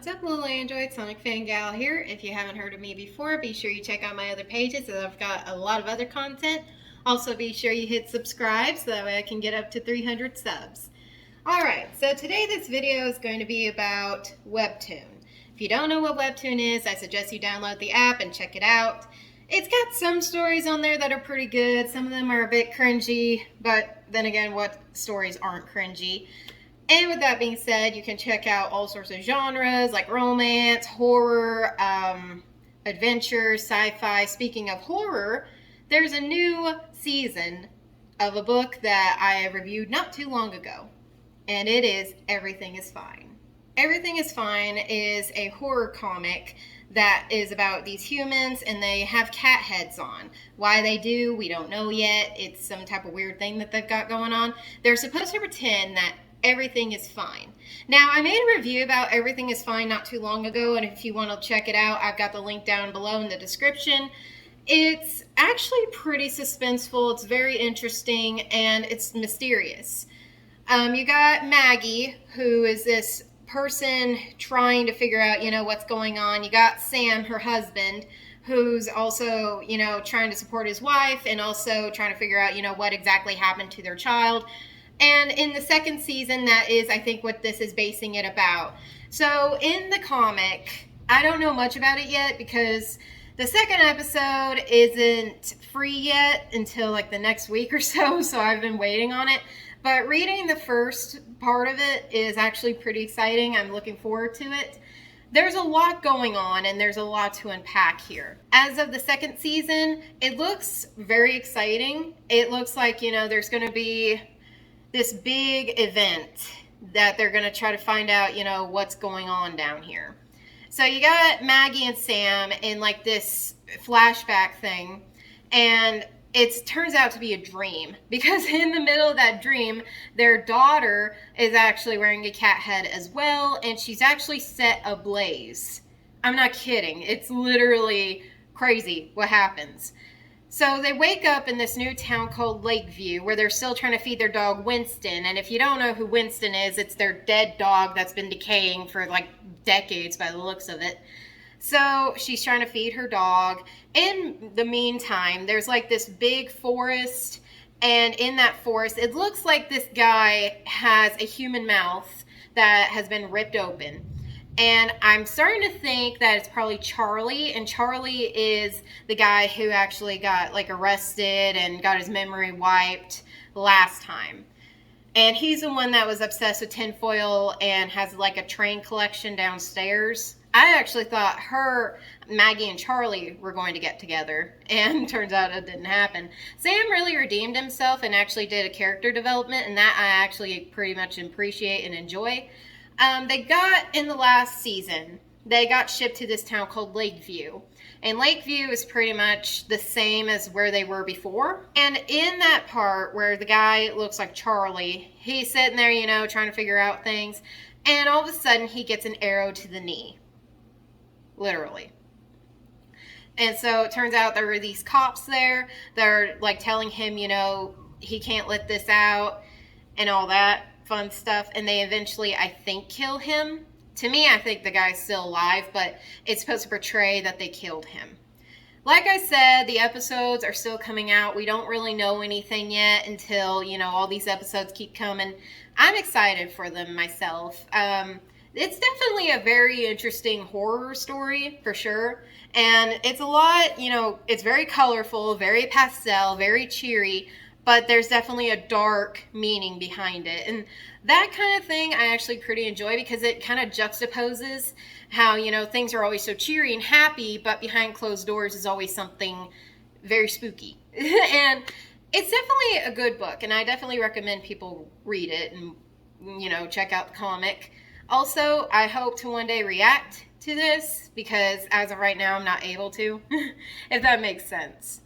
What's up, little Android? SonicFanGal here. If you haven't heard of me before, be sure you check out my other pages, as I've got a lot of other content. Also, be sure you hit subscribe so that way I can get up to 300 subs. Alright, so today this video is going to be about Webtoon. If you don't know what Webtoon is, I suggest you download the app and check it out. It's got some stories on there that are pretty good. Some of them are a bit cringy, but then again, what stories aren't cringy? And with that being said, you can check out all sorts of genres like romance, horror, adventure, sci-fi. Speaking of horror, there's a new season of a book that I reviewed not too long ago, and it is Everything is Fine. Everything is Fine is a horror comic that is about these humans, and they have cat heads on. Why they do, we don't know yet. It's some type of weird thing that they've got going on. They're supposed to pretend that everything is fine. Now, I made a review about Everything is Fine not too long ago, and if you want to check it out, I've got the link down below in the description. It's actually pretty suspenseful, it's very interesting, and it's mysterious. You got Maggie, who is this person trying to figure out, what's going on. You got Sam, her husband, who's also, trying to support his wife and also trying to figure out, what exactly happened to their child. And in the second season, that is, I think, what this is basing it about. So in the comic, I don't know much about it yet because the second episode isn't free yet until like the next week or so I've been waiting on it. But reading the first part of it is actually pretty exciting. I'm looking forward to it. There's a lot going on and there's a lot to unpack here. As of the second season, it looks very exciting. It looks like, there's going to be this big event that they're going to try to find out, what's going on down here. So you got Maggie and Sam in like this flashback thing, and it turns out to be a dream, because in the middle of that dream, their daughter is actually wearing a cat head as well, and she's actually set ablaze. I'm not kidding. It's literally crazy what happens. So they wake up in this new town called Lakeview, where they're still trying to feed their dog Winston. And if you don't know who Winston is, it's their dead dog that's been decaying for like decades by the looks of it. So she's trying to feed her dog. In the meantime, there's like this big forest, and in that forest, it looks like this guy has a human mouth that has been ripped open. And I'm starting to think that it's probably Charlie, and Charlie is the guy who actually got like arrested and got his memory wiped last time. And he's the one that was obsessed with tinfoil and has like a train collection downstairs. I actually thought Maggie and Charlie were going to get together, and turns out it didn't happen. Sam really redeemed himself and actually did a character development, and that I actually pretty much appreciate and enjoy. They got, in the last season, they got shipped to this town called Lakeview. And Lakeview is pretty much the same as where they were before. And in that part where the guy looks like Charlie, he's sitting there, trying to figure out things. And all of a sudden, he gets an arrow to the knee. Literally. And so it turns out there were these cops there that are like telling him, he can't let this out and all that fun stuff, and they eventually, I think, kill him. To me, I think the guy's still alive, but it's supposed to portray that they killed him. Like I said, the episodes are still coming out. We don't really know anything yet until, all these episodes keep coming. I'm excited for them myself. It's definitely a very interesting horror story, for sure. And it's a lot, it's very colorful, very pastel, very cheery, but there's definitely a dark meaning behind it. And that kind of thing I actually pretty enjoy, because it kind of juxtaposes how, things are always so cheery and happy, but behind closed doors is always something very spooky. And it's definitely a good book, and I definitely recommend people read it and, check out the comic. Also, I hope to one day react to this, because as of right now, I'm not able to, if that makes sense.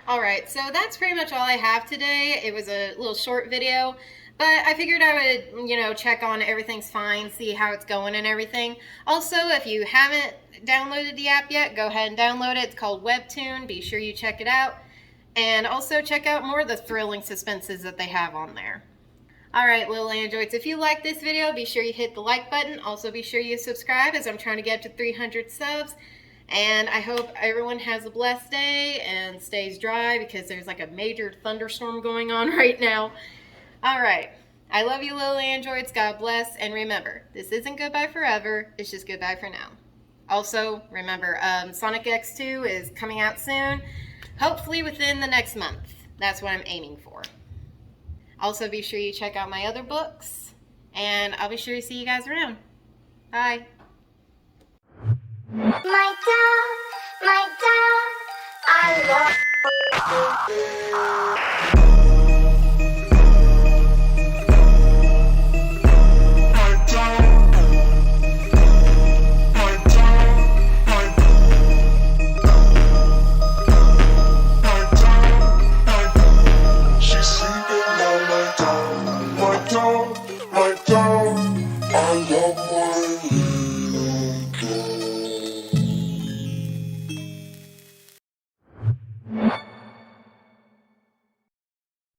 Alright, so that's pretty much all I have today. It was a little short video, but I figured I would, check on Everything's Fine, see how it's going and everything. Also, if you haven't downloaded the app yet, go ahead and download it. It's called Webtoon. Be sure you check it out. And also check out more of the thrilling suspenses that they have on there. Alright, little androids, if you like this video, be sure you hit the like button. Also be sure you subscribe, as I'm trying to get up to 300 subs. And I hope everyone has a blessed day and stays dry, because there's like a major thunderstorm going on right now. Alright, I love you, little androids. God bless. And remember, this isn't goodbye forever. It's just goodbye for now. Also, remember, Sonic X2 is coming out soon. Hopefully within the next month. That's what I'm aiming for. Also, be sure you check out my other books, and I'll be sure to see you guys around. Bye. My dog, I love my